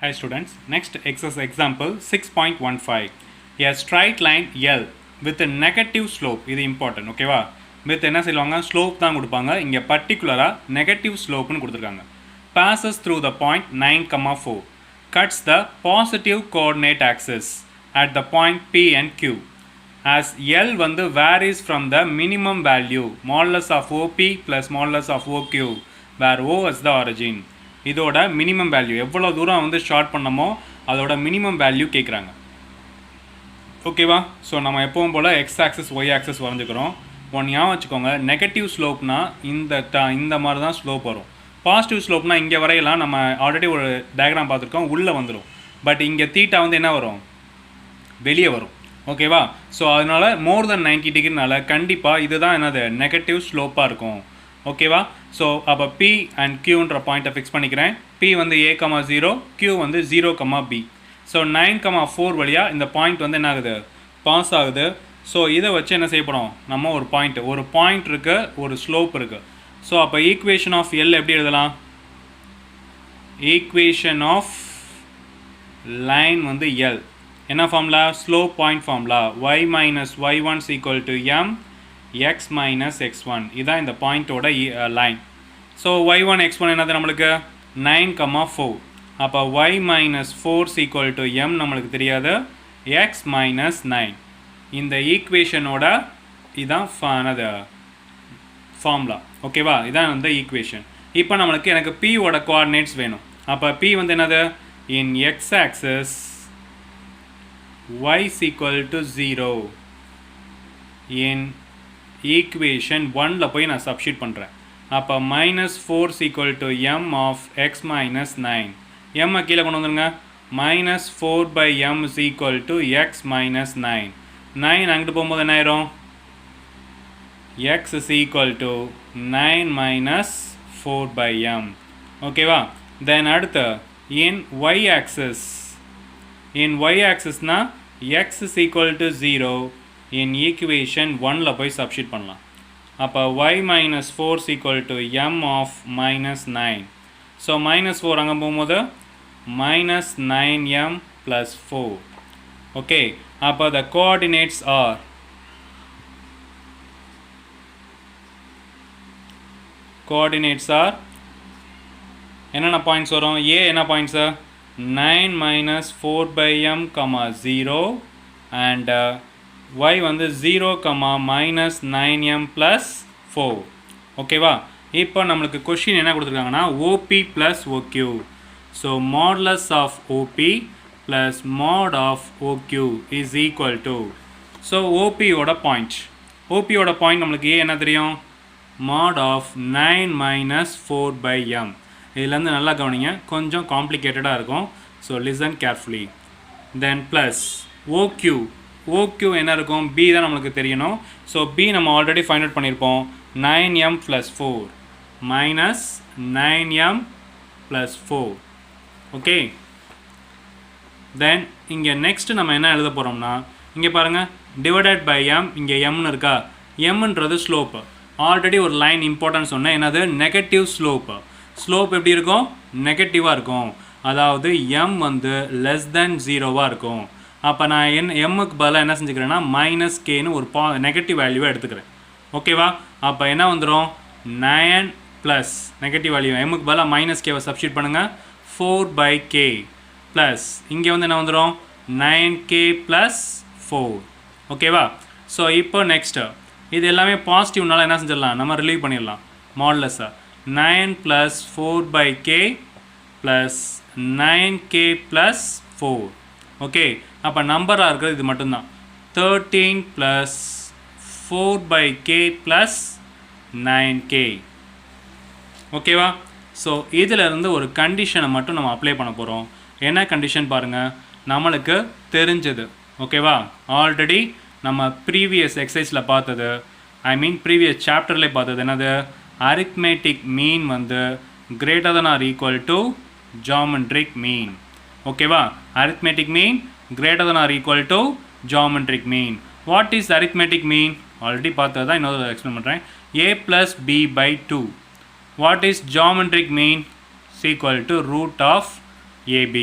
Hi students, next exercise example 6.15. A straight line L with a negative slope, இது important, ஓகேவா? with என்ன செய்வாங்க slope தான் கொடுப்பாங்க, இங்க particular negative slope னு கொடுத்திருக்காங்க. Passes through the point 9,4, cuts the positive coordinate axis at the point P and Q. As L வந்து varies from the minimum value modulus of OP plus modulus of OQ, where O is the origin. இதோட minimum value எவ்வளோ தூரம் வந்து short பண்ணமோ அதோட minimum value கேட்குறாங்க. ஓகேவா? So நம்ம எப்பவும் போல் எக்ஸ் ஆக்சஸ் ஒய் ஆக்சஸ் வரைஞ்சிக்கிறோம். ஞாபகம் வச்சுக்கோங்க, நெகட்டிவ் ஸ்லோப்னா இந்த மாதிரி தான் ஸ்லோப் வரும். பாசிட்டிவ் ஸ்லோப்னா இங்கே வரையலாம், நம்ம ஆல்ரெடி ஒரு டயக்ராம் பார்த்துருக்கோம், உள்ளே வந்துடும். பட் இங்கே தீட்டா வந்து என்ன வரும், வெளியே வரும். ஓகேவா? ஸோ அதனால் மோர் தென் 90 டிகிரினால கண்டிப்பாக இதுதான் என்னது நெகட்டிவ் ஸ்லோப்பாக இருக்கும். ஓகேவா? ஸோ அப்போ P அண்ட் Qன்ற பாயிண்ட்டை ஃபிக்ஸ் பண்ணிக்கிறேன். P வந்து A,0, Q வந்து 0,B. ஸோ 9,4 வழியாக இந்த பாயிண்ட் வந்து என்ன ஆகுது, பாஸ் ஆகுது. ஸோ இதை வச்சு என்ன செய்யப்படும், நம்ம ஒரு பாயிண்ட் இருக்குது, ஒரு ஸ்லோப் இருக்குது. ஸோ அப்போ ஈக்குவேஷன் ஆஃப் L எப்படி எழுதலாம், ஈக்குவேஷன் ஆஃப் லைன் வந்து L என்ன formula, slope point formula, y minus y1 is equal to m x minus x1. இதுதான் இந்த பாயிண்டோட லைன். ஸோ y1 x1 என்னது நம்மளுக்கு 9,4. அப்போ y minus 4 is equal to m நம்மளுக்கு தெரியாது, x minus 9. இந்த ஈக்குவேஷனோட இதான் என்னது ஃபார்முலா. ஓகேவா? இதான் இந்த ஈக்குவேஷன். இப்போ நம்மளுக்கு எனக்கு p ஓட கோஆர்டினேட்ஸ் வேணும். அப்போ p வந்து என்னது, in x axis y is equal to 0. in equation 1ல போய் நான் சப்ஸ்டிட் பண்ணுறேன். அப்போ -4 is equal to m of x minus 9. m கீழே கொண்டு வந்துருங்க, -4/m is equal to x minus 9. 9 அங்கிட்டு போகும்போது என்ன ஆயிரும், x is equal to 9 minus 4/m. ஓகேவா? தென் அடுத்து in y axisனா x is equal to 0. in equation 1ல போய் சப்ஸ்டிட் பண்ணலாம். அப்போ y minus 4 is equal to m of minus 9. So -4 அங்கே போகும்போது -9m plus 4. ஓகே, அப்போ the coordinates are என்னென்ன பாயிண்ட்ஸ் வரும், a என்ன points 9 minus 4/m, 0 and y வந்து 0, minus 9m plus 4. ஓகேவா? இப்போ நம்மளுக்கு கொஷின் என்ன கொடுத்துருக்காங்கன்னா OP plus OQ. So modulus of OP plus mod of OQ is equal to, so OPயோட பாயிண்ட் நம்மளுக்கு A என்ன தெரியும், mod of 9 minus 4/m. இதுலேருந்து நல்லா கவனிங்க, கொஞ்சம் காம்ப்ளிகேட்டடாக இருக்கும். So listen carefully. Then plus OQ என்ன இருக்கும், B தான் நம்மளுக்கு தெரியணும். ஸோ B நம்ம ஆல்ரெடி ஃபைண்ட் அவுட் பண்ணியிருப்போம், 9m plus 4 minus 9m plus 4. Okay, then இங்கே நெக்ஸ்ட்டு நம்ம என்ன எழுத போகிறோம்னா, இங்கே பாருங்கள் டிவைடட் பை m, இங்கே mன்னு இருக்கா, mன்றது ஸ்லோப்பு. ஆல்ரெடி ஒரு லைன் இம்பார்ட்டன்ஸ் சொன்னேன், என்னது நெகட்டிவ் ஸ்லோப்பு. ஸ்லோப் எப்படி இருக்கும், நெகட்டிவாக இருக்கும். அதாவது m வந்து லெஸ் தென் 0வாக இருக்கும். அப்போ நான் எம்முக்கு பதிலாக என்ன செஞ்சுக்கிறேன்னா -kன்னு ஒரு நெகட்டிவ் வேல்யூவை எடுத்துக்கிறேன். ஓகேவா? அப்போ என்ன வந்துடும், 9 ப்ளஸ் நெகட்டிவ் வேல்யூ எம்முக்கு பதிலாக -kவை சப்ஸ்டிட் பண்ணுங்கள், 4/k ப்ளஸ் இங்கே வந்து என்ன வந்துடும் 9k ப்ளஸ் 4. ஓகேவா? ஸோ இப்போ நெக்ஸ்ட்டு இது எல்லாமே பாசிட்டிவ்னால என்ன செஞ்சிடலாம், நம்ம ரிலீவ் பண்ணிடலாம் மாடுலஸை. 9 plus 4/k plus 9k plus 4. Okay, அப்போ நம்பராக இருக்கிறது இது மட்டும்தான், 13 ப்ளஸ் 4/k ப்ளஸ் 9k. ஓகேவா? ஸோ இதிலிருந்து ஒரு கண்டிஷனை மட்டும் நம்ம அப்ளை பண்ண போகிறோம். என்ன கண்டிஷன் பாருங்கள், நம்மளுக்கு தெரிஞ்சது. ஓகேவா? ஆல்ரெடி நம்ம ப்ரீவியஸ் எக்ஸசைஸில் பார்த்தது, ப்ரீவியஸ் சாப்டர்லேயே பார்த்தது என்னது, அரித்மெட்டிக் மீன் வந்து greater than or equal to geometric mean. ஓகேவா? arithmetic mean greater than or equal to geometric mean. what is arithmetic mean, already பார்த்தது தான், இன்னொரு எக்ஸ்பிளைன் பண்ணுறேன். a plus b by 2. what is geometric mean, is equal to root of ab.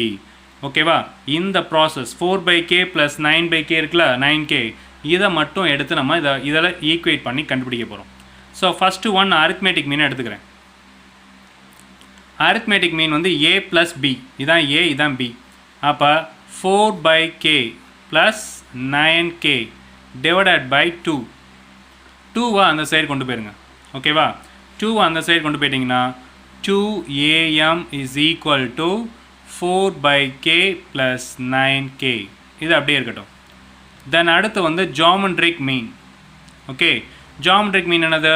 ஓகேவா? இந்த process 4/k + 9/k இருக்குல்ல, 9k, இதை மட்டும் எடுத்து நம்ம இதில் ஈக்குவேட் பண்ணி கண்டுபிடிக்க போகிறோம். So first one arithmetic mean எடுத்துக்கிறேன். அரித்மெட்டிக் மீன் வந்து a + b, இதான் a, இதான் b. அப்போ 4/k + 9k டிவைடட் பை 2. 2வா அந்த சைடு கொண்டு போயிருங்க. ஓகேவா? 2 அந்த சைடு கொண்டு போயிட்டிங்கன்னா 2am = 4/k + 9k. இது அப்படியே இருக்கட்டும். தென் அடுத்து வந்து ஜாமெட்ரிக் மீன். ஓகே, ஜாமெட்ரிக் மீன் என்னது?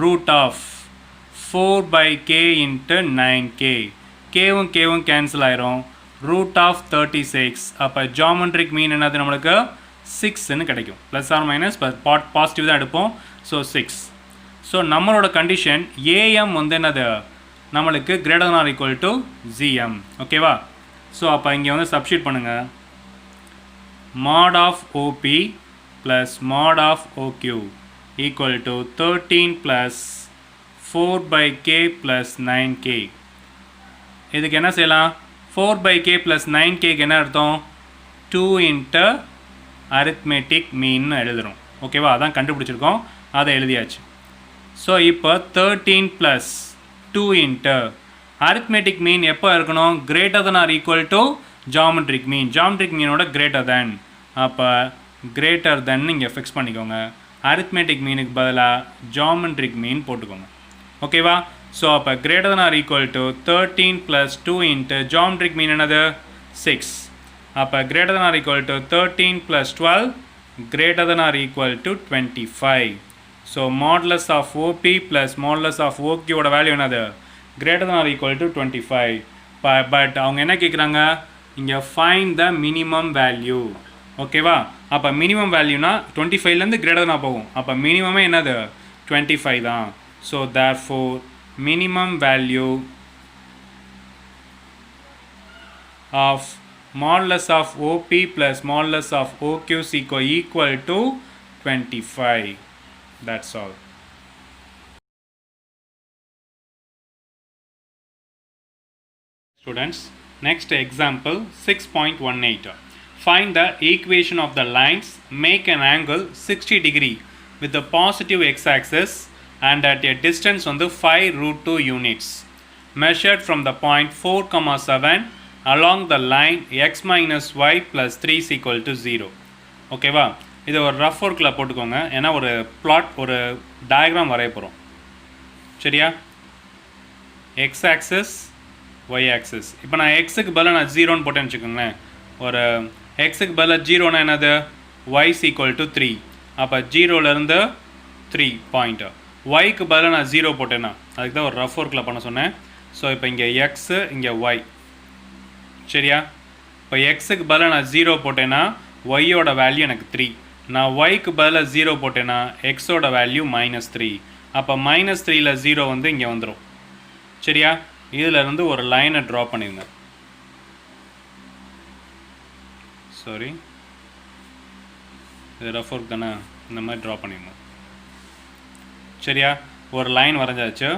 √4/k × 9k. கேவும் கேவும் கேன்சல் ஆயிரும். √36. அப்போ ஜாமெட்ரிக் மீன் என்னது? நம்மளுக்கு 6ன்னு கிடைக்கும். ப்ளஸ் ஆர் மைனஸ் பாசிட்டிவ் தான் எடுப்போம். ஸோ 6. ஸோ நம்மளோட கண்டிஷன் am வந்து என்னது? நம்மளுக்கு ≥ gm. ஓகேவா? ஸோ அப்போ இங்கே வந்து சப்ஸ்டியூட் பண்ணுங்கள். mod of OP plus mod of OQ equal to 13 plus 4/k plus 9k. இதுக்கு என்ன செய்யலாம்? 4/k plus 9k என்ன அர்த்தம்? 2 into arithmetic mean எழுதுறோம். ஓகேவா? அதான் கண்டுபிடிச்சிருக்கோம், அதை எழுதியாச்சு. ஸோ இப்போ 13 plus 2 into arithmetic mean எப்போ இருக்கணும்? greater than or equal to geometric mean. geometric meanோட greater than. அப்போ greater than இங்கே ஃபிக்ஸ் பண்ணிக்கோங்க. arithmetic meanக்கு பதிலாக geometric mean போட்டுக்கோங்க. ஓகேவா? ஸோ அப்போ greater than or equal to 13 plus 2 into geometric mean என்னது? 6. அப்போ greater than or equal to 13 plus 12 greater than or equal to 25. So modulus of OP plus modulus of OQ ஓட value என்னது? greater than or equal to 25. But அவங்க என்ன கேட்குறாங்க? இங்கே find the minimum value. ஓகேவா? அப்போ மினிமம் வேல்யூனா 25லேருந்து greater than போகும். அப்போ மினிமமே என்னது? 25 தான். So therefore minimum value of modulus of OP plus modulus of OQ is equal to 25. That's all. Students, next example 6.18. Find the equation of the lines make an angle 60 degree with the positive x-axis and at a distance on the 5√2 units measured from the point 4,7 along the line x minus y plus 3 is equal to 0. ஓகேவா? இது ஒரு rough ஒர்க்கில் போட்டுக்கோங்க. ஏன்னா ஒரு plot, ஒரு diagram வரைய போகிறோம். சரியா? X axis, y axis. இப்போ நான் எக்ஸுக்கு பதிலாக நான் 0ன்னு போட்டேன்னு வச்சுக்கோங்களேன். ஒரு எக்ஸுக்கு பதிலாக 0னா என்னது? y is equal to 3. அப்போ 0லேருந்து 3 பாயிண்ட்டு. ஒய்க்கு பதிலாக நான் 0 போட்டேன்னா, அதுக்கு தான் ஒரு ரஃப் ஒர்க்கில் பண்ண சொன்னேன். ஸோ இப்போ இங்கே எக்ஸு, இங்கே ஒய். சரியா? இப்போ எக்ஸுக்கு பதிலாக நான் 0 போட்டேன்னா ஒய்யோட வேல்யூ எனக்கு 3. நான் ஒய்க்கு பதிலாக 0 போட்டேன்னா எக்ஸோட வேல்யூ -3. அப்போ -3ல் 0 வந்து இங்கே வந்துடும். சரியா? இதிலேருந்து ஒரு லைனை ட்ரா பண்ணிடுங்க. சாரி, இது ரஃப் ஒர்க் தானே, இந்த மாதிரி ட்ரா பண்ணிடணும். சரியா? ஒரு லைன் வரைஞ்சாச்சு.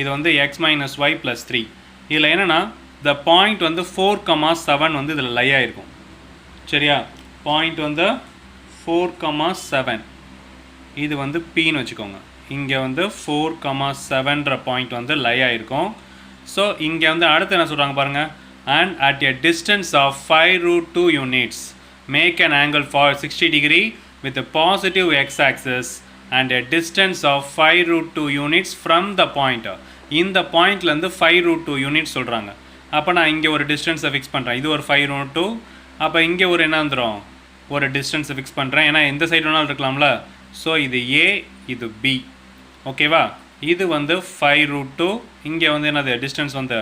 இது வந்து x minus y plus 3. இதில் என்னென்னா இந்த பாயிண்ட் வந்து 4,7 வந்து இதில் லை ஆகிருக்கும். சரியா? பாயிண்ட் வந்து 4,7, இது வந்து Pன்னு வச்சுக்கோங்க. இங்கே வந்து 4,7ன்ற பாயிண்ட் வந்து லை ஆகிருக்கும். ஸோ இங்கே வந்து அடுத்து என்ன சொல்கிறாங்க பாருங்கள். and at a distance of 5√2 units make an angle for 60 degree with a positive x-axis and a distance of 5√2 units from the point. இந்த பாயிண்ட்லேருந்து 5√2 யூனிட்ஸ் சொல்கிறாங்க. அப்போ நான் இங்கே ஒரு டிஸ்டன்ஸை ஃபிக்ஸ் பண்ணுறேன். இது ஒரு 5√2. அப்போ இங்கே ஒரு என்ன வந்துடும்? ஒரு டிஸ்டன்ஸை ஃபிக்ஸ் பண்ணுறேன். ஏன்னா எந்த சைடு வேணாலும் இருக்கலாம்ல. ஸோ இது A, இது B. ஓகேவா? இது வந்து 5√2. இங்கே வந்து என்னது டிஸ்டன்ஸ் வந்து,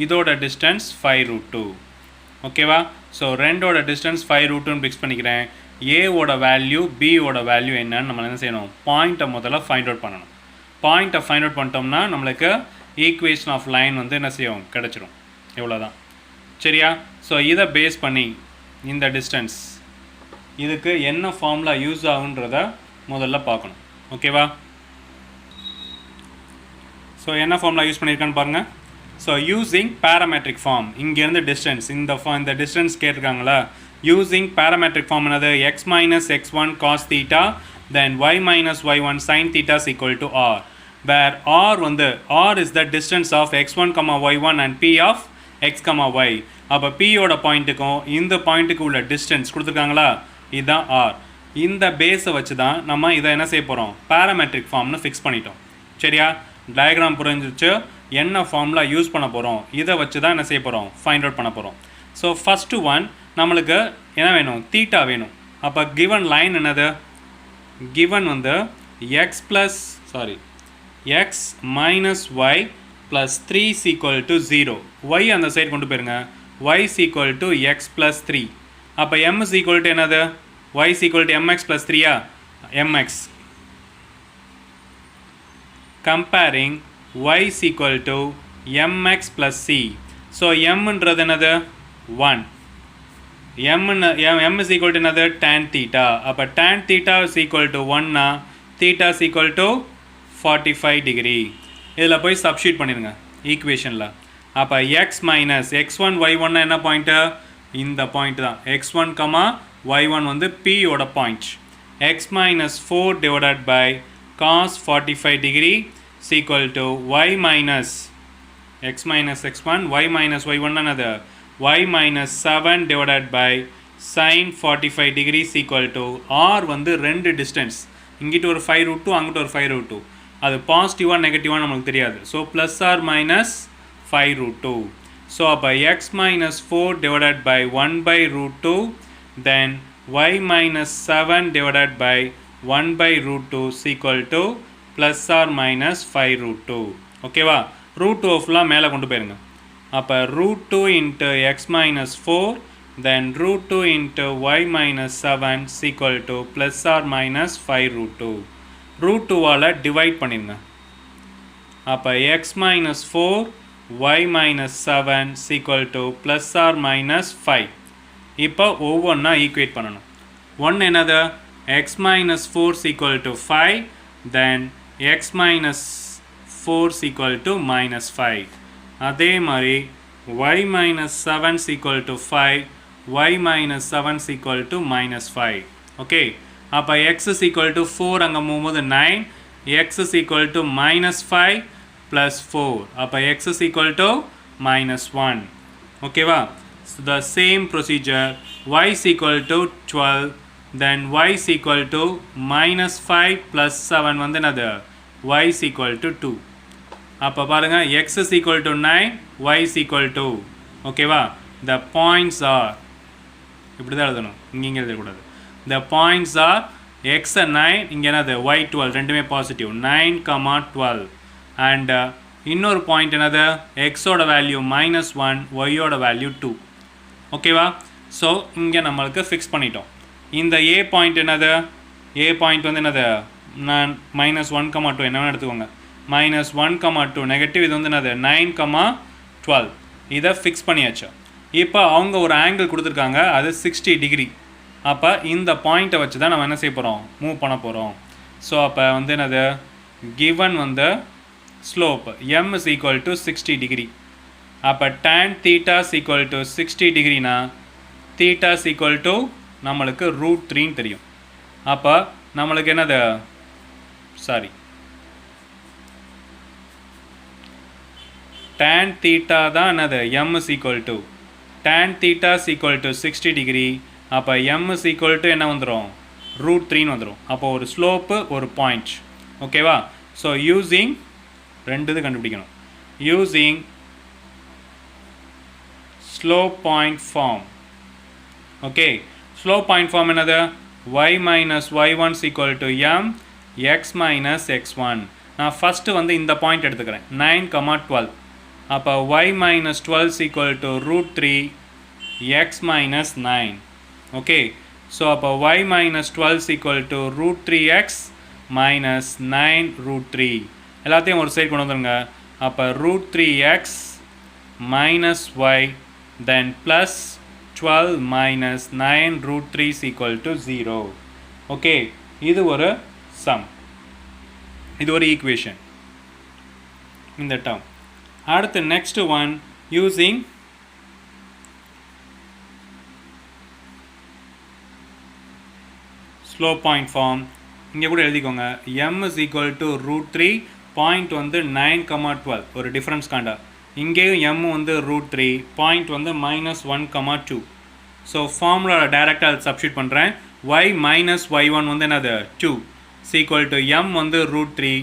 இதோட டிஸ்டன்ஸ் 5√2. ஓகேவா? ஸோ ரெண்டோட டிஸ்டன்ஸ் 5√2ன்னு ஃபிக்ஸ் பண்ணிக்கிறேன். ஏவோட வேல்யூ, பியோட வேல்யூ என்னன்னு நம்ம என்ன செய்யணும்? பாயிண்ட்டை முதல்ல ஃபைண்ட் அவுட் பண்ணணும். பாயிண்ட்டை ஃபைண்ட் அவுட் பண்ணிட்டோம்னா நம்மளுக்கு ஈக்குவேஷன் ஆஃப் லைன் வந்து என்ன செய்யும்? கிடச்சிரும். இவ்வளோதான். சரியா? ஸோ இதை பேஸ் பண்ணி இந்த டிஸ்டன்ஸ் இதுக்கு என்ன ஃபார்முலா யூஸ் ஆகுன்றத முதல்ல பார்க்கணும். ஓகேவா? ஸோ என்ன ஃபார்முலா யூஸ் பண்ணியிருக்கான்னு பாருங்கள். ஸோ யூஸிங் பேராமெட்ரிக் ஃபார்ம் இங்கேருந்து டிஸ்டன்ஸ் இந்த டிஸ்டன்ஸ் கேட்டிருக்காங்களா யூஸிங் பேராமெட்ரிக் ஃபார்ம் என்னது x minus x one cos theta then y minus y one sine theta is equal to r where r வந்து r is the distance of x one comma y one and P of x comma y அப்போ பியோட பாயிண்ட்டுக்கும் இந்த பாயிண்ட்டுக்கு உள்ள distance கொடுத்துருக்காங்களா இதுதான் R இந்த பேஸை வச்சு தான் நம்ம இதை என்ன செய்ய போகிறோம் பேராமெட்ரிக் ஃபார்ம்னு ஃபிக்ஸ் பண்ணிட்டோம் சரியா டயக்ராம் புரிஞ்சிச்சு என்ன ஃபார்முலா யூஸ் பண்ண போகிறோம் இதை வச்சு தான் என்ன செய்ய போகிறோம் ஃபைண்ட் அவுட் பண்ண போகிறோம் ஸோ ஃபஸ்ட்டு ஒன் நம்மளுக்கு என்ன வேணும் தீட்டா வேணும் அப்போ கிவன் லைன் என்னது கிவன் வந்து x minus y plus 3 is equal to 0 y அந்த சைடு கொண்டு போயிருங்க y is equal to x plus 3 அப்போ m is equal to என்னது y is equal to mx plus 3யா mx comparing y is equal to mx plus c. So mன்றது என்னது 1 m is equal to என்னது tan theta அப்போ tan theta is equal to 1 னா theta is equal to 45 degree இதில் போய் substitute பண்ணிடுங்க ஈக்குவேஷனில் அப்போ x minus x1 y1 என்ன பாயிண்ட்டு இந்த பாயிண்ட் தான் x1 கமா y1 வந்து p ஓட point x minus 4 divided by cos 45 degree is equal to y minus x minus x1 y minus y1 another y minus 7 divided by sin 45 degree is equal to r வந்து ரெண்டு distance இங்கிட்டு ஒரு 5 root 2 அங்கிட்டு ஒரு 5 root 2 அது பாசிட்டிவா நெகட்டிவா நமக்கு தெரியாது so plus or minus 5 root 2 so அப்போ x minus 4 divided by 1 by root 2 then y minus 7 divided by 1 by root 2 is equal to plus or minus 5 root 2 ஓகேவா root 2 ஃபுல்லாக மேலே கொண்டு போயிருங்க அப்போ root 2 into x minus 4 then root 2 into y minus 7 is equal to plus or minus 5 root 2 root 2 all divide பண்ணிருங்க அப்போ x minus 4 y minus 7 is equal to plus or minus 5 இப்போ ஒவ்வொன்றா ஈக்குவேட் பண்ணணும் ஒன்று என்னது x minus 4 is equal to 5 then x minus 4 is equal to minus 5 அதே மாதிரி y minus 7 is equal to 5 y minus 7 is equal to minus 5 okay அப்போ x is equal to 4 அங்கே போகும்போது 9 x is equal to minus 5 plus 4 அப்போ x is equal to minus 1 ஓகேவா so the same procedure y is equal to 12 then y is equal to minus 5 plus 7 வந்து என்னது y is equal to 2 அப்போ பாருங்க x is equal to 9 y is equal to ஓகேவா the points are இப்படி தான் எழுதணும் இங்கே எழுதக்கூடாது the points are x 9 இங்கே என்னது y 12 ரெண்டுமே பாசிட்டிவ் 9, 12 and இன்னொரு பாயிண்ட் என்னது x ஓட வேல்யூ minus 1 y ஓட வேல்யூ 2 ஓகேவா ஸோ இங்கே நம்மளுக்கு ஃபிக்ஸ் பண்ணிட்டோம் இந்த a பாயிண்ட் என்னது a பாயிண்ட் வந்து என்னது நான் minus 1, 2 என்ன எடுத்துக்கோங்க minus 1, 2 நெகட்டிவ் இது வந்து என்னது 9, 12 இதை ஃபிக்ஸ் பண்ணியாச்சு இப்போ அவங்க ஒரு ஆங்கிள் கொடுத்துருக்காங்க அது 60 டிகிரி அப்போ இந்த பாயிண்ட்டை வச்சு தான் நம்ம என்ன செய்ய போகிறோம் மூவ் பண்ண போகிறோம் ஸோ அப்போ வந்து என்னது கிவன் வந்து slope m is equal to 60 degree அப்போ tan theta is equal to 60 டிகிரினா theta is equal to நம்மளுக்கு ரூட் 3 தெரியும் அப்போ நம்மளுக்கு என்னது tan theta தான் என்னது m is equal to tan theta is equal to 60 degree அப்போ m is equal to என்ன வந்துடும் ரூட் 3 வந்துடும் அப்போ ஒரு ஸ்லோப்பு ஒரு பாயிண்ட் ஓகேவா ஸோ யூஸிங் ரெண்டு இது கண்டுபிடிக்கணும் using slope point form okay slope point form என்னது y minus y1 is equal to m x minus x1 நான் ஃபஸ்ட்டு வந்து இந்த பாயிண்ட் எடுத்துக்கிறேன் 9, 12 அப்போ y minus 12 is equal to root 3 x minus 9 okay so அப்போ y minus 12 is equal to root 3x minus 9 root 3 எல்லாத்தையும் ஒரு side கொண்டு வந்துருங்க அப்போ root 3x minus y then plus 12 minus 9 root 3 is equal to 0 okay இது ஒரு some இது ஒரு ஈக்குவேஷன் இந்த டேர்ம் அடுத்து next one using slope point form. இங்கே கூட எழுதிக்கோங்க m is equal to root 3 point வந்து 9,12 ஒரு டிஃப்ரென்ஸ் காண்டா. இங்கேயும் m வந்து root 3 பாயிண்ட் வந்து -1,2. ஸோ ஃபார்முலா டைரெக்டாக அது சப்ஸ்டியூட் பண்ணுறேன். y minus y1 வந்து என்னது 2 is equal to m வந்து root 3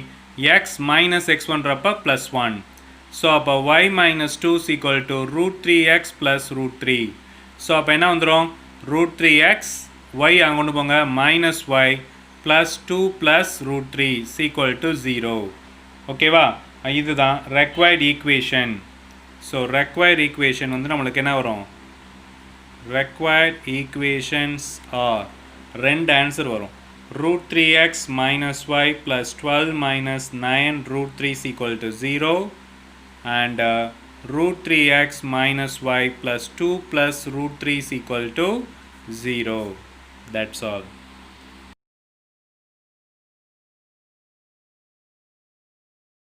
x minus x1 plus 1. So அப்போ y minus 2 is equal to root 3x plus root 3. So அப்போ என்ன வந்துடும் root 3x y அங்கே கொண்டு போங்க minus y plus 2 plus root 3 is equal to 0. ஓகேவா, இதுதான் required equation. So required equation வந்து நம்மளுக்கு என்ன வரும், required equations are ரெண்டு ஆன்சர் வரும். root 3x minus y plus 12 minus 9 root 3 is equal to 0 and root 3x minus y plus 2 plus root 3 is equal to 0. That's all.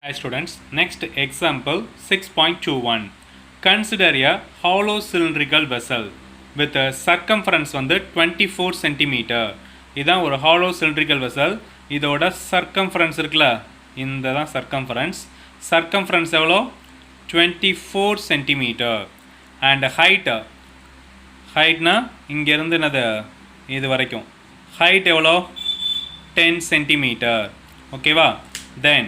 Hi students, next example 6.21. Consider a hollow cylindrical vessel with a circumference வந்து 24 cm. இதான் ஒரு hollow cylindrical vessel. இதோட circumference இருக்குல்ல, இந்த தான் circumference. Circumference எவ்வளோ 24 cm and heightனா இங்கேருந்து என்னது இது வரைக்கும் height எவ்வளோ 10 cm. ஓகேவா, then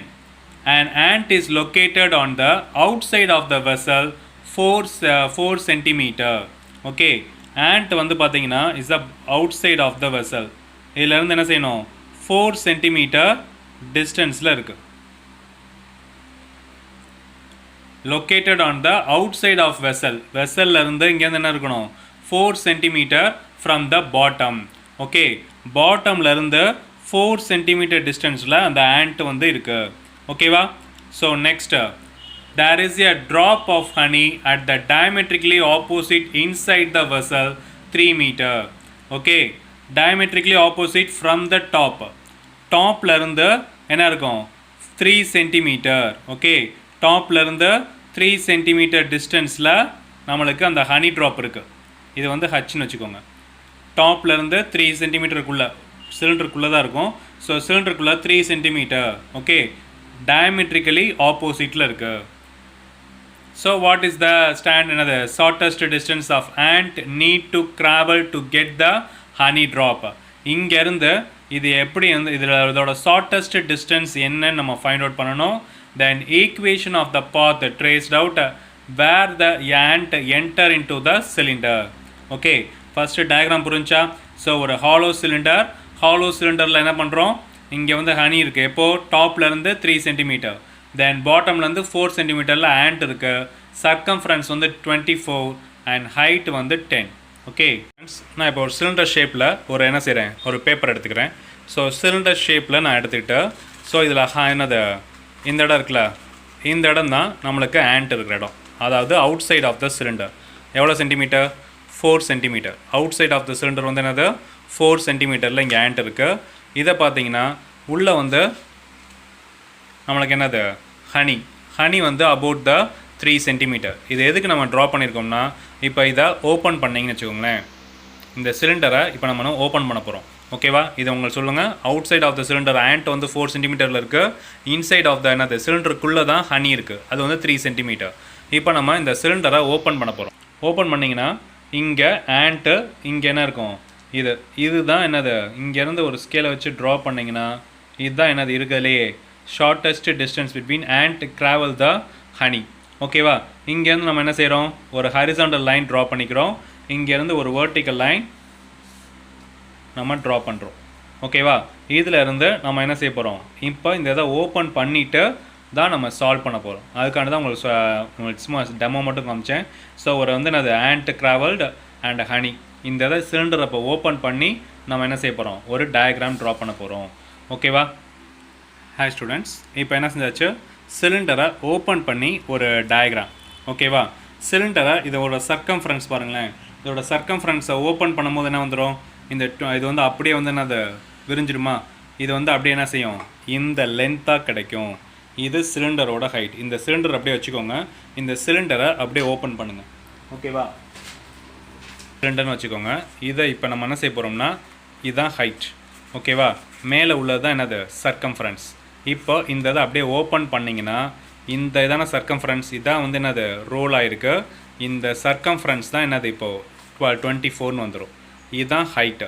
an ant is located on the outside of the vessel 4 cm. okay, ant வந்து பார்த்தீங்கன்னா is the outside of the vessel. இதில் இருந்து என்ன செய்யணும் 4 cm டிஸ்டன்ஸில் இருக்குது. located on the outside of vessel, வெசலில் இருந்து இங்கேருந்து என்ன இருக்கணும் 4 cm from the bottom. okay, பாட்டமில் இருந்து 4 cm டிஸ்டன்ஸில் அந்த ant வந்து இருக்குது. ஓகேவா, so next there is a drop of honey at the diametrically opposite inside the vessel 3 meter. okay, diametrically opposite from the top, டாப்ல இருந்து என்ன இருக்கும் 3 cm. okay, டாப்ல இருந்து 3 cm டிஸ்டன்ஸில் நம்மளுக்கு அந்த ஹனி ட்ராப் இருக்குது. இது வந்து ஹச்னு வச்சுக்கோங்க. டாப்ல இருந்து 3 cm சிலிண்டருக்குள்ளே தான் இருக்கும். ஸோ சிலிண்டருக்குள்ளே 3 cm. ஓகே, diametrically oppositeல இருக்கு. So what is the another shortest distance of ant need to travel to get the honey drop? இங்க இருந்து இது எப்படி வந்து இதோட shortest distance என்னன்னு நம்ம ஃபைண்ட் அவுட் பண்ணணும். Then equation of the path traced out where the ant enter into the cylinder. okay, first diagram புரிஞ்சா? ஸோ ஒரு hollow cylinderல என்ன பண்ணுறோம், இங்கே வந்து ஹனி இருக்குது. எப்போது டாப்லேருந்து 3 cm, தென் பாட்டம்லேருந்து 4 cm ஆண்ட் இருக்குது. சர்க்கம்ஃபரன்ஸ் வந்து 24 அண்ட் ஹைட் வந்து 10. ஓகே, நான் இப்போ ஒரு சிலிண்டர் ஷேப்பில் ஒரு என்ன செய்கிறேன், ஒரு பேப்பர் எடுத்துக்கிறேன். ஸோ சிலிண்டர் ஷேப்பில் நான் எடுத்துக்கிட்டு, ஸோ இதில் என்னது இந்த இடம் இருக்குல்ல, இந்த இடம் தான் நம்மளுக்கு ஆண்ட் இருக்கிற இடம். அதாவது outside of the cylinder எவ்வளோ centimetre 4 cm. Outside of the cylinder வந்து என்னது 4 cm இங்கே ஆண்ட் இருக்குது. இதை பார்த்தீங்கன்னா உள்ளே வந்து நம்மளுக்கு என்னது ஹனி வந்து அபவுட் த 3 cm. இது எதுக்கு நம்ம ட்ரா பண்ணியிருக்கோம்னா, இப்போ இதை ஓப்பன் பண்ணிங்கன்னு வச்சுக்கோங்களேன், இந்த சிலிண்டரை இப்போ நம்ம ஓப்பன் பண்ண போகிறோம். ஓகேவா, இதை உங்களுக்கு சொல்லுங்கள். Outside of the cylinder and வந்து 4 cm இருக்குது. இன்சைட் ஆஃப் த என்னது சிலிண்டருக்குள்ளே தான் ஹனி இருக்குது, அது வந்து 3 cm. இப்போ நம்ம இந்த சிலிண்டரை ஓப்பன் பண்ண போகிறோம். ஓப்பன் பண்ணிங்கன்னா இங்கே ஆண்ட்டு இங்கே என்ன இருக்கும், இதுதான் என்னது, இங்கேருந்து ஒரு ஸ்கேலை வச்சு ட்ரா பண்ணிங்கன்னா இதுதான் என்னது இருக்கிறதுலையே shortest distance between ant travel the honey. ஓகேவா, இங்கேருந்து நம்ம என்ன செய்கிறோம், ஒரு ஹரிசாண்டல் லைன் ட்ரா பண்ணிக்கிறோம். இங்கேருந்து ஒரு வெர்டிக்கல் லைன் நம்ம ட்ரா பண்ணுறோம். ஓகேவா, இதில் இருந்து நம்ம என்ன செய்ய போகிறோம், இப்போ இந்த இதை ஓப்பன் பண்ணிவிட்டு தான் நம்ம சால்வ் பண்ண போகிறோம். அதுக்கான தான் உங்களுக்கு சும்மா டெமோ மட்டும் காமிச்சேன். ஸோ ஒரு வந்து என்னது ant traveled and honey, இந்த இதை சிலிண்டரை இப்போ ஓப்பன் பண்ணி நம்ம என்ன செய்ய போகிறோம், ஒரு டயக்ராம் ட்ரா பண்ண போகிறோம். ஓகேவா, ஹாய் ஸ்டூடெண்ட்ஸ், இப்போ என்ன செஞ்சாச்சு, சிலிண்டரை ஓப்பன் பண்ணி ஒரு டயக்ராம். ஓகேவா, சிலிண்டரை இதோட சர்க்கம்ஃபரன்ஸ் பாருங்களேன், இதோட சர்க்கம்ஃபரன்ஸை ஓப்பன் பண்ணும்போது என்ன வந்துடும், இது வந்து அப்படியே வந்து என்னது விரிஞ்சிடுமா, இது வந்து அப்படியே என்ன செய்யும், இந்த லென்த்தாக கிடைக்கும். இது சிலிண்டரோட ஹைட். இந்த சிலிண்டர் அப்படியே வச்சுக்கோங்க. இந்த சிலிண்டரை அப்படியே ஓப்பன் பண்ணுங்கள். ஓகேவா? சிலிண்டர்னு வச்சுக்கோங்க. இதை இப்போ நம்ம என்ன செய்ய போகிறோம்னா இதுதான் ஹைட். ஓகேவா? மேலே உள்ளது தான் என்னது சர்க்கம்ஃபரன்ஸ். இப்போ இந்த இதை அப்படியே ஓப்பன் பண்ணிங்கன்னா இந்த இதான சர்க்கம்ஃபரன்ஸ் இதான் வந்து என்னது ரோல் ஆகிருக்கு. இந்த சர்க்கம்ஃபரன்ஸ் தான் என்னது இப்போது 24ன்னு வந்துடும். இதுதான் ஹைட்டு.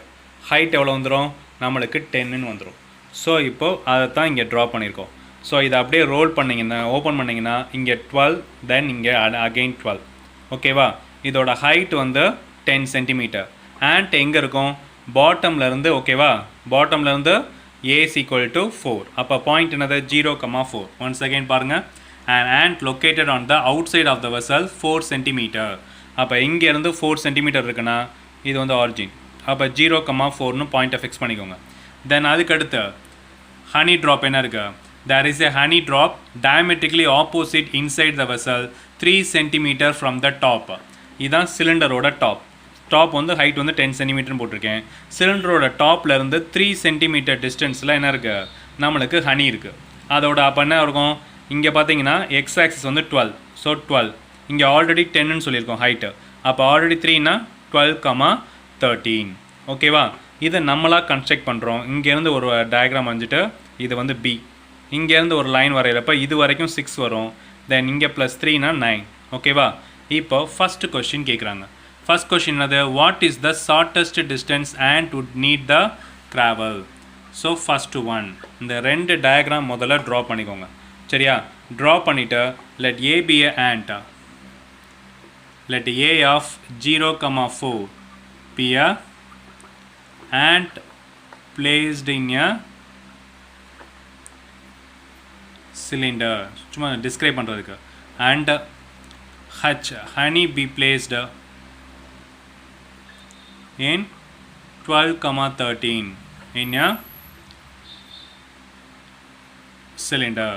ஹைட் எவ்வளோ வந்துடும் நம்மளுக்கு 10ன்னு வந்துடும். ஸோ இப்போது அதை தான் இங்கே ட்ரா பண்ணியிருக்கோம். ஸோ இதை அப்படியே ரோல் பண்ணிங்கன்னா ஓப்பன் பண்ணிங்கன்னா இங்கே 12 தென் இங்கே அகெயின் 12. ஓகேவா? இதோட ஹைட் வந்து 10 சென்டிமீட்டர். அண்ட் எங்கே இருக்கும் பாட்டம்லேருந்து. ஓகேவா? பாட்டம்லேருந்து a is equal to 4. அப்போ பாயிண்ட் என்னது 0,4. ஒன்ஸ் அகெயின் பாருங்கள். and ant located on the outside of the vessel 4 centimeter. அப்போ இங்கேருந்து 4 சென்டிமீட்டர் இருக்குன்னா இது வந்து ஆரிஜின். அப்போ 0,4ன்னு பாயிண்ட்டை ஃபிக்ஸ் பண்ணிக்கோங்க. தென் அதுக்கடுத்து ஹனி ட்ராப் என்ன இருக்குது? there is a honey drop diametrically opposite inside the vessel 3 centimeter from the top. இதுதான் சிலிண்டரோட டாப் வந்து ஹைட் வந்து 10 சென்டிமீட்டர்னு போட்டிருக்கேன். சிலிண்டரோட டாப்லேருந்து 3 சென்டிமீட்டர் டிஸ்டன்ஸில் என்ன இருக்குது நம்மளுக்கு ஹனி இருக்குது. அதோட அப்போ என்ன இருக்கும் இங்கே பார்த்தீங்கன்னா எக்ஸ் ஆக்சிஸ் வந்து 12. ஸோ 12 இங்கே ஆல்ரெடி 10ன்னு சொல்லியிருக்கோம் ஹைட்டு. அப்போ ஆல்ரெடி 3னா 12,13. ஓகேவா? இதை நம்மளாக கன்ஸ்ட்ரக்ட் பண்ணுறோம். இங்கேருந்து ஒரு டயக்ராம் வரைஞ்சிட்டு இது வந்து பி. இங்கேருந்து ஒரு லைன் வரைகிறப்ப இது வரைக்கும் 6 வரும். தென் இங்கே +3னா 9. ஓகேவா? இப்போ ஃபஸ்ட்டு கொஸ்டின் கேட்குறாங்க. ஃபஸ்ட் கொஸ்டின் என்னது? What is the shortest distance and would need the travel? So first one இந்த 2 டயக்ராம் முதல்ல ட்ரா பண்ணிக்கோங்க. சரியா? ட்ரா பண்ணிவிட்டு let a be a ant. let a of 0,4 be a ant placed in a cylinder. சும்மா describe பண்ணுறதுக்கு. and honey be placed in 12,13 in a cylinder.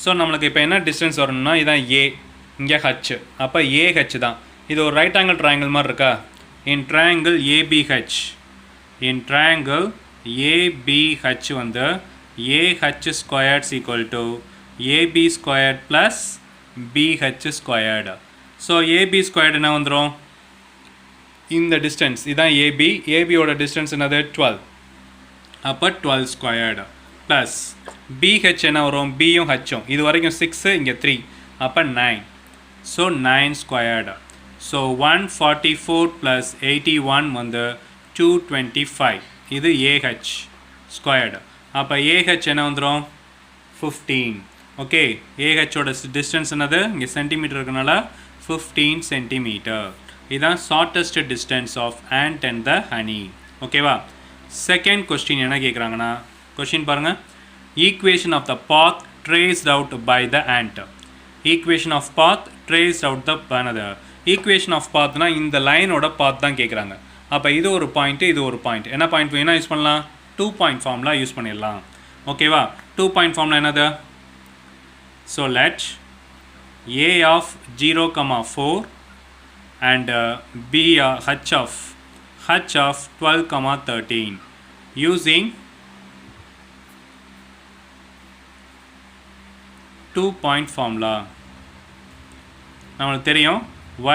So நம்மளுக்கு இப்போ என்ன டிஸ்டன்ஸ் வரணும்னா இதான் ஏ, இங்கே ஹச். அப்போ ஏஹெச் தான். இது ஒரு ரைட் ஆங்கிள் ட்ரையாங்கிள் மாதிரி இருக்கா? In triangle ABH. In triangle ABH வந்து AH squared's equal to AB squared plus BH squared. So AB squared என்ன வந்துடும் இந்த டிஸ்டன்ஸ் இதான் ஏபி. ஏபியோட டிஸ்டன்ஸ் என்னது 12. அப்போ 12 ஸ்கொயர்டு ப்ளஸ் பிஹெச் என்ன வரும் பியும் ஹெச்சும் இது வரைக்கும் 6 இங்கே 3 அப்போ 9. So 9 squared. ஸோ 144 + 81 வந்து 225. இது ஏஹெச் ஸ்கொயர்டு. அப்போ ஏஹெச் என்ன வந்துடும் 15. ஓகே? ஏஹெச்சோட டிஸ்டன்ஸ் என்னது இங்கே சென்டிமீட்டர் இருக்கனால 15 சென்டிமீட்டர். இதுதான் shortest distance of ant and the honey. ஓகேவா? செகண்ட் கொஸ்டின் என்ன கேட்குறாங்கன்னா கொஸ்டின் பாருங்கள். Equation of the path traced out by the ant. Equation of path traced out the another. Equation of பாத்னா இந்த லைனோட பாத் தான் கேட்குறாங்க. அப்போ இது ஒரு பாயிண்ட்டு இது ஒரு பாயிண்ட். என்ன பாயிண்ட் வேணால் யூஸ் பண்ணலாம்? 2 பாயிண்ட் ஃபார்முலா யூஸ் பண்ணிடலாம். ஓகேவா? 2 பாயிண்ட் ஃபார்முலா என்னது? So let a of 0,4 and b h of 12,13 using 2 point formula. நம்மளுக்கு தெரியும்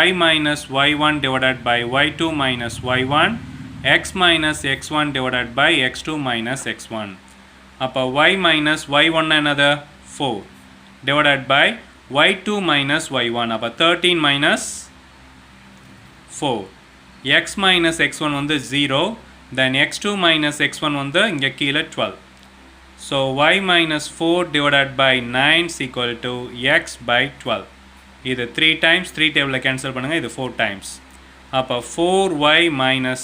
y minus y1 divided by y2 minus y1 x minus x1 divided by x2 minus x1. அப்போ y minus y1 என்னது 4 divided by y2 minus y1. அப்போ 13 minus 4. x minus x1 வந்து 0. then x2 minus x1 வந்து இங்கே கீழே 12. so y minus 4 divided by 9 is equal to x by 12. இது 3 times 3 டேபிளில் cancel பண்ணுங்கள். இது 4 times. அப்போ 4y minus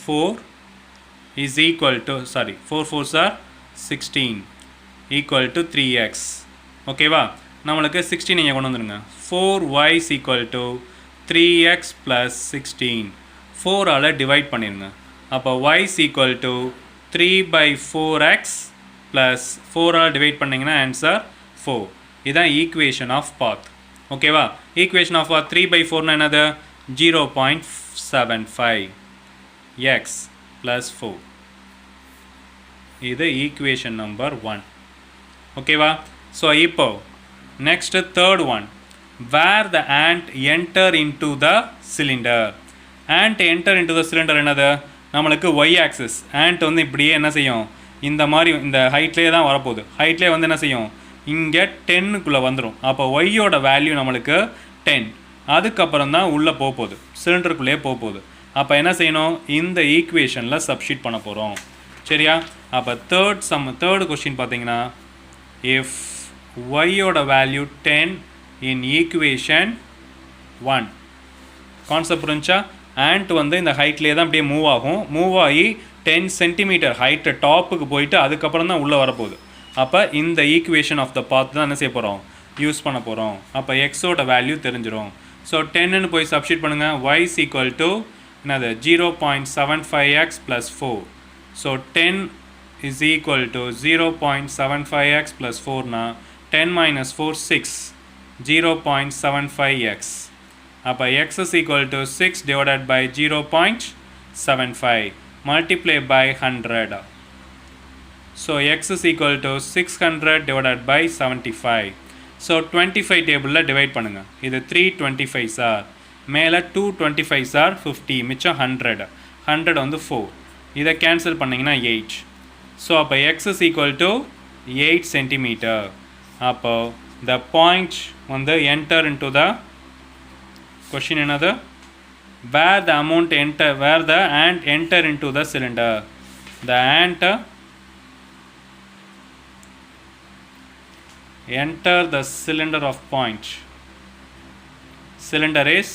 4 is equal to 4 4s are 16 equal to 3x. ஓகேவா? நம்மளுக்கு 16 இங்கே கொண்டு வந்துடுங்க. 4y is equal to 3x plus 16. 4 all divide பண்ணிடுங்க. அப்போ y is equal to 3/4x plus 4 all divide பண்ணிங்கன்னா ஆன்சர் 4. இதுதான் ஈக்குவேஷன் ஆஃப் பாத். ஓகேவா? ஈக்குவேஷன் ஆஃப் பாத் 3/4னா என்னது 0.75 x plus 4. இது ஈக்குவேஷன் நம்பர் 1. ஓகேவா? ஸோ இப்போ next third one, where the ant enter into the cylinder. ant enter into the cylinder என்னது? நம்மளுக்கு y axis. ant வந்து இப்படியே என்ன செய்யும், இந்த மாதிரி இந்த ஹைட்லேயே தான் வரப்போகுது. ஹைட்லேயே வந்து என்ன செய்யும், இங்கே 10க்குள்ளே வந்துடும். அப்போ ஒய்யோட வேல்யூ நம்மளுக்கு 10. அதுக்கப்புறம் தான் உள்ளே போகுது, சிலிண்டருக்குள்ளேயே போகுது. அப்போ என்ன செய்யணும், இந்த ஈக்குவேஷனில் சப்ஸ்டிட் பண்ண போகிறோம். சரியா? அப்போ தேர்ட் கொஸ்டின் பார்த்தீங்கன்னா, இஃப் ஒய்யோட வேல்யூ 10 இன் ஈக்குவேஷன் 1. கான்செப்ட் புரிஞ்சா? ஆண்ட் வந்து இந்த ஹைட்லேயே தான் அப்படியே மூவ் ஆகும். மூவ் ஆகி 10 சென்டிமீட்டர் ஹைட்டு டாப்புக்கு போயிட்டு அதுக்கப்புறம் தான் உள்ளே வரப்போகுது. அப்போ இந்த ஈக்குவேஷன் ஆஃப் த பாத் தான் என்ன செய்ய போகிறோம், யூஸ் பண்ண போகிறோம். அப்போ எக்ஸோட வேல்யூ தெரிஞ்சிடும். ஸோ 10ன்னு போய் சப்ஸ்டிட் பண்ணுங்கள். y is equal to என்னது 0.75x plus 4. So 10 is equal to 0.75x plus 4னா 10 minus 4 6, 0.75x. அப்போ x is equal to 6 divided by 0.75 multiply by 100. So x is equal to 600 divided by 75. So 25 டேபிளில் divide பண்ணுங்கள். இது 325 sir, மேலே 225 sir 50, மிச்சம் 100. 100 வந்து 4. இதை cancel பண்ணிங்கன்னா 8. ஸோ அப்போ x is equal to 8 centimetre. அப்போ the point வந்து enter into the question என்னது, where the ant enter into the cylinder. The ant enter the cylinder of point. Cylinder is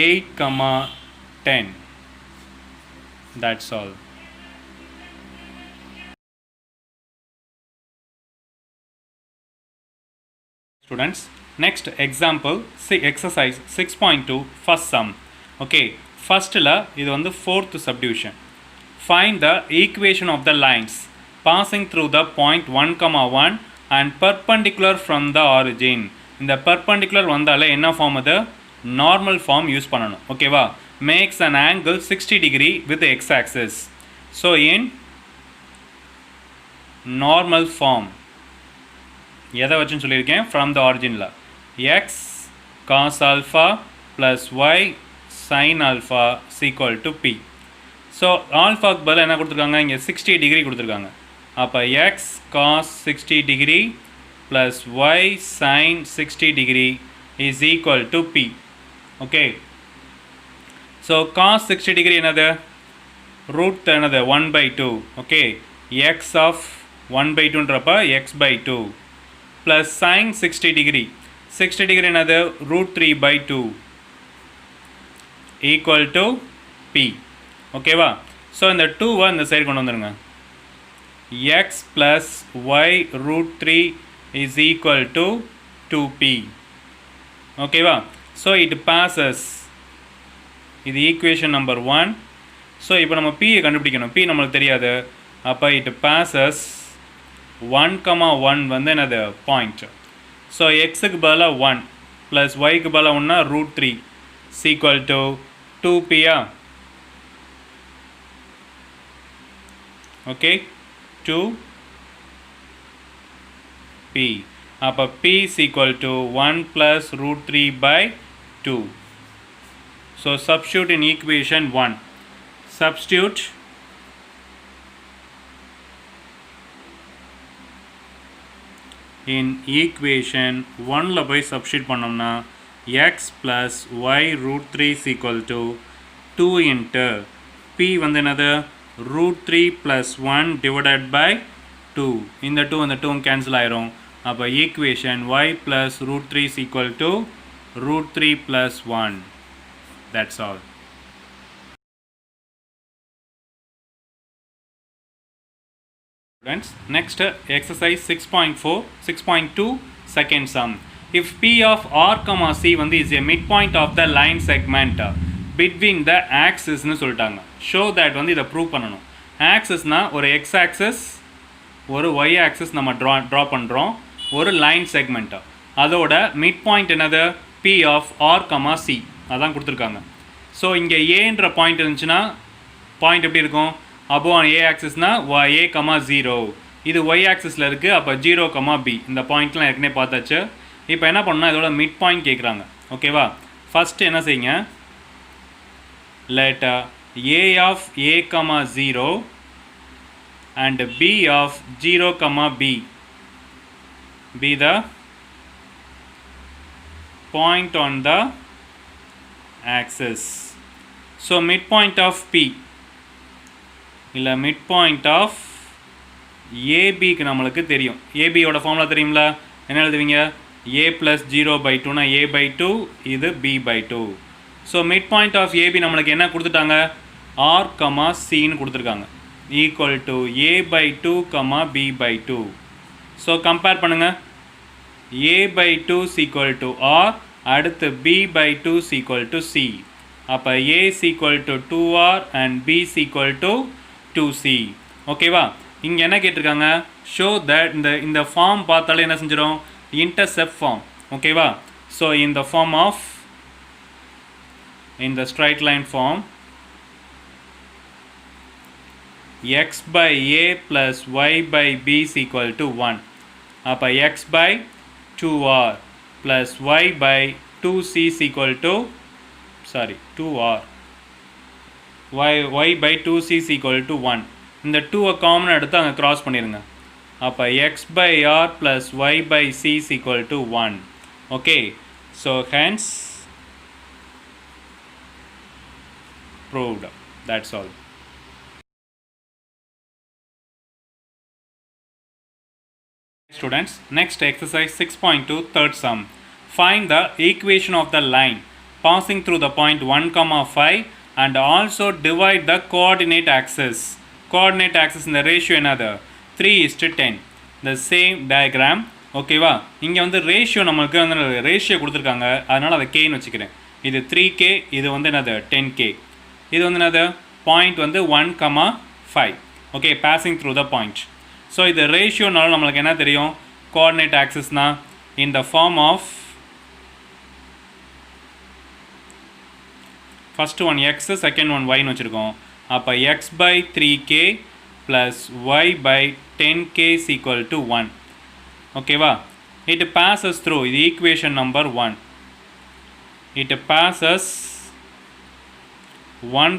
8,10. That's all. Students, next example, exercise 6.2 first sum. Okay, first la இது வந்து fourth subdivision. Find the equation of the lines passing through the point 1,1 and perpendicular from the origin. இந்த perpendicular வந்தாலே என்ன form, அது normal form use பண்ணணும். ஓகேவா? makes an angle 60 degree with the x axis. So in normal form எதை வச்சுன்னு சொல்லியிருக்கேன், from the originல x cos alpha plus y sin alpha is equal to p. So ஆல்ஃபாக்கு பதில் என்ன கொடுத்துருக்காங்க, இங்கே 60 டிகிரி கொடுத்துருக்காங்க. அப்போ x cos 60 degree plus y sin 60 degree is equal to p. Okay, so cos 60 degree என்னது, ரூட் என்னது 1/2. Okay, x of 1/2ன்றப்ப x by 2 plus sin 60 degree. 60 degree என்னது, ரூட் 3/2 equal to p. ஓகேவா? ஸோ இந்த 2வை இந்த side கொண்டு வந்துடுங்க. x plus y root 3 is equal to 2p. ஓகேவா? So it passes. இது ஈக்குவேஷன் நம்பர் 1. ஸோ இப்போ நம்ம p கண்டுபிடிக்கணும். p நம்மளுக்கு தெரியாது. அப்போ it passes 1,1 வந்து என்னது பாயிண்ட். ஸோ எக்ஸுக்கு பதிலாக 1 ப்ளஸ் ஒய்க்கு பதிலாக 1னா ரூட் 3 is equal to 2p-ஆ? Okay, 2p. அப்போ p is equal to 1 plus root 3/2. So substitute in equation 1. Substitute in equation 1ல போய் substitute பண்ணோம்னா x plus y root 3 is equal to 2 into p வந்து என்னது, root 3 plus 1 divided by 2. இந்த 2 அந்த 2 cancel ஆயிரும். அப்போ equation y plus root 3 is equal to root 3 plus 1. That's all. Students, next exercise 6.2 second sum. If p of r comma c வந்து is a midpoint of the line segment between the axis னு சொல்லிட்டாங்க. show that வந்து இதை prove பண்ணணும். ஆக்சிஸ்னா ஒரு x axis ஒரு y axis நம்ம draw பண்ணுறோம், ஒரு லைன் செக்மெண்ட். அதோட மிட் பாயிண்ட் என்னது, p of r comma c அதான் கொடுத்துருக்காங்க. ஸோ இங்கே ஏன்ற பாயிண்ட் இருந்துச்சுன்னா பாயிண்ட் எப்படி இருக்கும், above on a axisனா a, 0. இது y axisல இருக்கு. அப்போ 0, b இந்த பாயிண்ட்லாம் ஏற்கனவே பார்த்தாச்சு. இப்போ என்ன பண்ணா இதோட மிட் பாயிண்ட் கேட்குறாங்க. ஓகேவா? ஃபர்ஸ்ட் என்ன செய்யுங்க, let a of a, 0 and b of 0, b be the point on the axis. So midpoint of p இல்ல midpoint of AB க்கு நம்மளுக்கு தெரியும். AB யோட ஃபார்முலா தெரியும்ல? என்ன எழுதுவீங்க? a plus 0/2 னா a/2, இது b/2. So midpoint of AB நம்மளுக்கு என்ன கொடுத்துட்டாங்க? r, c ன்னு கொடுத்துருக்காங்க. equal to a/2, b/2. So compare பண்ணுங்க. a/2 is equal to r, அடுத்து b/2 is equal to c. அப்போ a is equal to 2r and b is equal to 2c. ஓகேவா? இங்கே என்ன கேட்டிருக்காங்க? ஷோ தட் இந்த ஃபார்ம் பார்த்தாலே என்ன செஞ்சிடும்? Intercept form. ஓகேவா? ஸோ இந்த ஃபார்ம் ஆஃப் இந்த straight line form x by a plus y by b is equal to 1. அப்போ x by 2r plus y by 2c is equal to 2r. y by 2c is equal to 1. இந்த 2 common எடுத்து அங்கே cross பண்ணிடுங்க. அப்போ x by r plus y by c is equal to 1. Okay, so hence proved. That's all. Students, next exercise 6.2, third sum. Find the equation of the line passing through the point 1, 5 and also divide the coordinate axis. Coordinate axis in the ratio another 3:10. The same diagram. ஓகேவா? இங்கே வந்து ratio நம்மளுக்கு வந்து ratio கொடுத்துருக்காங்க, அதனால் அதை கேன்னு வச்சுக்கிறேன். இது 3k, இது வந்து என்னது 10k. இது வந்து என்னது பாயிண்ட் வந்து 1, 5. Okay, passing through the point. So இது ரேஷியோனாலும் நம்மளுக்கு என்ன தெரியும்? கோஆர்டினேட் ஆக்சிஸ்னா in the form of first one x, second one y ன்னு வச்சுருக்கோம். அப்போ x by 3k plus y by 10k is equal to 1. ஓகேவா? It passes through, இது equation number 1. It passes 1,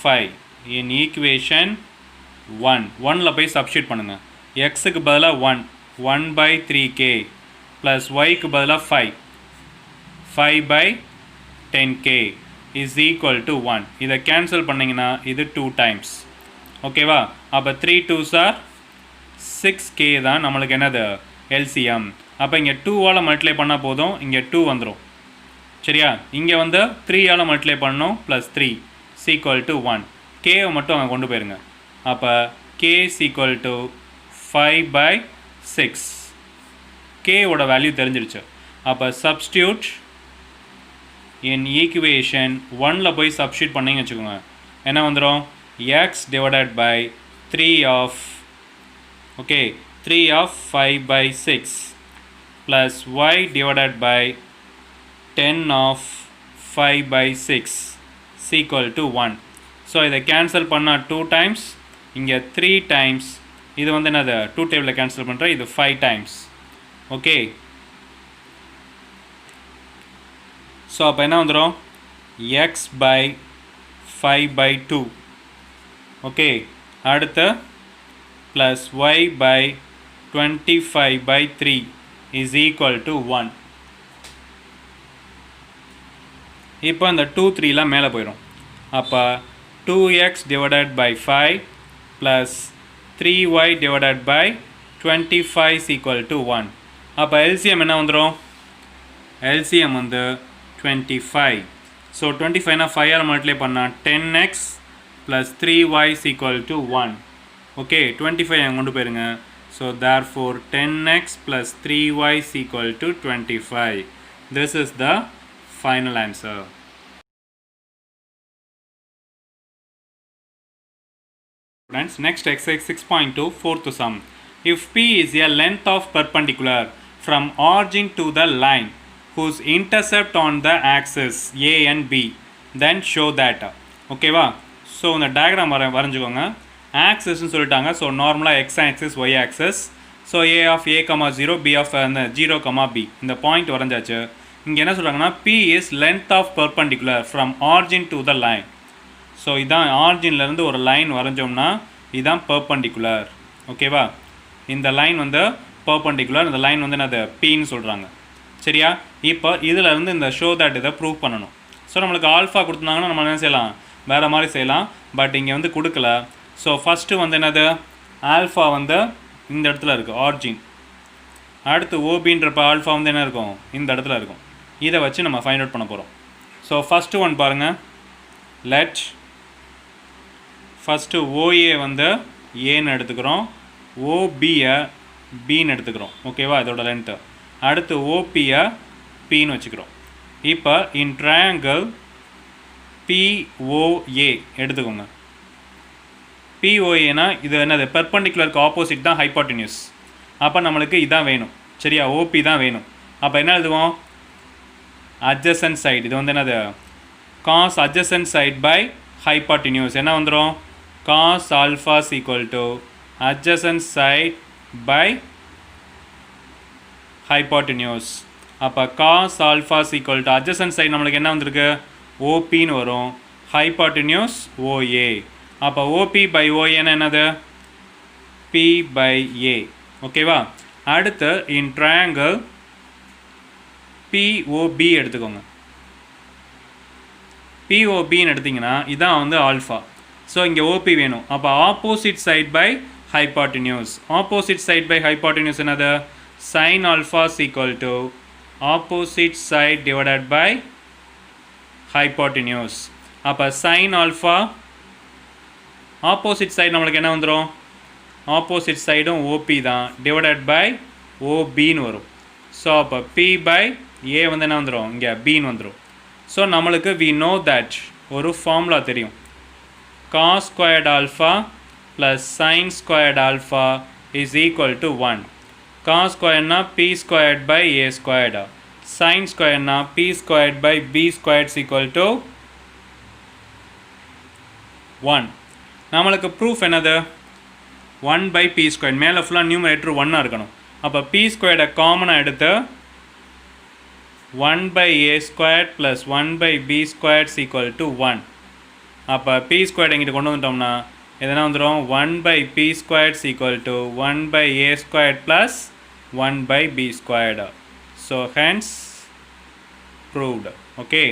5 in equation 1. 1ல போய் சப்ஸ்டியூட் பண்ணுங்க. xக்கு பதிலாக 1 by 3k plus yக்கு பதிலாக 5 by 10k is equal to 1. இதை கேன்சல் பண்ணிங்கன்னா இது 2 times. ஓகேவா? அப்போ 3 2s are 6k தான் நம்மளுக்கு என்னது LCM. அப்போ இங்கே 2ஆல் மல்டிப்ளை பண்ணால் போதும், இங்கே 2 வந்துடும். சரியா? இங்கே வந்து 3ஆல் மல்டிப்ளை பண்ணணும் ப்ளஸ் 3 is equal to 1. கேவை மட்டும் அங்கே கொண்டு போயிருங்க. அப்போ k is equal to 5 by 6. k-ஓட value தெரிஞ்சிருச்சு. அப்போ சப்ஸ்டியூட் இன் ஈக்குவேஷன் 1ல போய் சப்ஸ்டியூட் பண்ணிங்க வச்சுக்கோங்க. என்ன வந்துடும்? x divided by 3 of 5 by 6 plus y divided by 10 of 5 by 6 is equal to 1. So இதை கேன்சல் பண்ணால் 2 times, இங்கே 3 times, இது வந்து என்னது 2 டேபிளில் கேன்சல் பண்ணுறேன், இது 5 times. ஓகே, ஸோ அப்போ என்ன வந்துடும்? x by 5 by 2. ஓகே, அடுத்து plus y by 25 by 3 is equal to 1. இப்போ இந்த 2 3லாம் மேலே போயிடும். அப்போ 2x divided by 5 plus 3y divided by 25 is equal to 1. அப்போ LCM என்ன வந்துடும்? LCM வந்து 25. ஸோ 25னா 5ஆல் மல்டிப்ளை பண்ணால் 10x plus 3y is equal to 1. Okay, 25 அங்கே கொண்டு போயிருங்க. So therefore 10x plus 3y is equal to 25. This is the final answer. Friends, next exercise 6.2, fourth sum. If P is a length of perpendicular from origin to the line whose intercept on the axis A and B, then show that. ஓகேவா? So இந்த diagram வரைஞ்சிக்கோங்க. ஆக்சஸ்ன்னு சொல்லிட்டாங்க. So நார்மலாக x axis y axis. So a of a comma 0 b of அந்த 0 comma b இந்த point வரைஞ்சாச்சு. இங்கே என்ன சொல்கிறாங்கன்னா b is length of perpendicular from origin to the line. So இதான் ஆரிஜின்லேருந்து ஒரு லைன் வரைஞ்சோம்னா இதுதான் பெர்பெண்டிகுலர். ஓகேவா? இந்த லைன் வந்து பெர்பெண்டிகுலர், இந்த லைன் வந்து என்னது பின்னு சொல்கிறாங்க. சரியா? இப்போ இதில் இருந்து இந்த ஷோ தட் இதை ப்ரூவ் பண்ணணும். ஸோ நம்மளுக்கு ஆல்ஃபா கொடுத்துருந்தாங்கன்னா நம்ம என்ன செய்யலாம், வேறு மாதிரி செய்யலாம். பட் இங்கே வந்து கொடுக்கல. ஸோ ஃபஸ்ட்டு வந்து என்னது, ஆல்ஃபா வந்து இந்த இடத்துல இருக்குது ஆரிஜின். அடுத்து ஓபின்றப்ப ஆல்ஃபா வந்து என்ன இருக்கும், இந்த இடத்துல இருக்கும். இதை வச்சு நம்ம ஃபைண்ட் அவுட் பண்ண போகிறோம். ஸோ ஃபஸ்ட்டு ஒன் பாருங்கள். லெட் ஃபஸ்ட்டு ஓஏ வந்து ஏன்னு எடுத்துக்கிறோம், ஓபியை பின்னு எடுத்துக்கிறோம். ஓகேவா? இதோட லென்த்து. அடுத்து ஓபியை பின்னு வச்சுக்கிறோம். இப்போ இன் ட்ரையாங்கிள் பிஓஏ எடுத்துக்கோங்க. பிஓஏனா இது என்னது, பெர்பெண்டிகுலருக்கு ஆப்போசிட் தான் ஹைபாட்டினியூஸ். அப்போ நம்மளுக்கு இதான் வேணும். சரியா? ஓபி தான் வேணும். அப்போ என்ன எழுதுவோம், அட்ஜசன்ட் சைடு. இது வந்து என்னது, cos adjacent side by hypotenuse. என்ன வந்துடும், cos alpha equal to adjacent side by hypotenuse. அப்போ cos alpha equal to adjacent side நம்மளுக்கு என்ன வந்திருக்கு, ஓபின்னு வரும், ஹைபாட்டினியூஸ் ஓஏ. அப்போ ஓபி பை ஓஏன்னு என்னது, பி பை ஏ. ஓகேவா? அடுத்து இன் ட்ரையாங்கிள் பிஓபி எடுத்துக்கோங்க. பிஓபின்னு எடுத்திங்கன்னா இதான் வந்து ஆல்ஃபா. ஸோ இங்கே ஓபி வேணும். அப்போ opposite side by hypotenuse. Opposite side by hypotenuse என்னது, sine alpha equal to opposite side divided by hypotenuse. அப்போ சைன் ஆல்ஃபா ஆப்போசிட் சைடு நம்மளுக்கு என்ன வந்துடும், ஆப்போசிட் சைடும் ஓபி தான், டிவைடட் பை ஓபின்னு வரும். ஸோ அப்போ பி பை ஏ வந்து என்ன வந்துடும், இங்கே பின்னு வந்துடும். ஸோ நம்மளுக்கு வி நோ தட் ஒரு ஃபார்முலா தெரியும், cos squared alpha plus sine squared alpha is equal to 1. Cos ஸ்கொயர்னா B squared by A squared, sine ஸ்கொயர்னா B squared by B squared equal to 1. நம்மளுக்கு ப்ரூஃப் என்னது, 1 பை பி ஸ்கொயர். மேலே ஃபுல்லாக numerator 1 இருக்கணும். அப்போ பி ஸ்கொயர்டை காமனாக எடுத்து 1 by a square plus 1 by b square equal to 1. அப்போ பி ஸ்கொயர்ட் எங்கிட்ட கொண்டு வந்துட்டோம்னா எதனா வந்துடும், 1 by b square equal to 1 by a square plus 1 by b squared. So hence proved. Okay.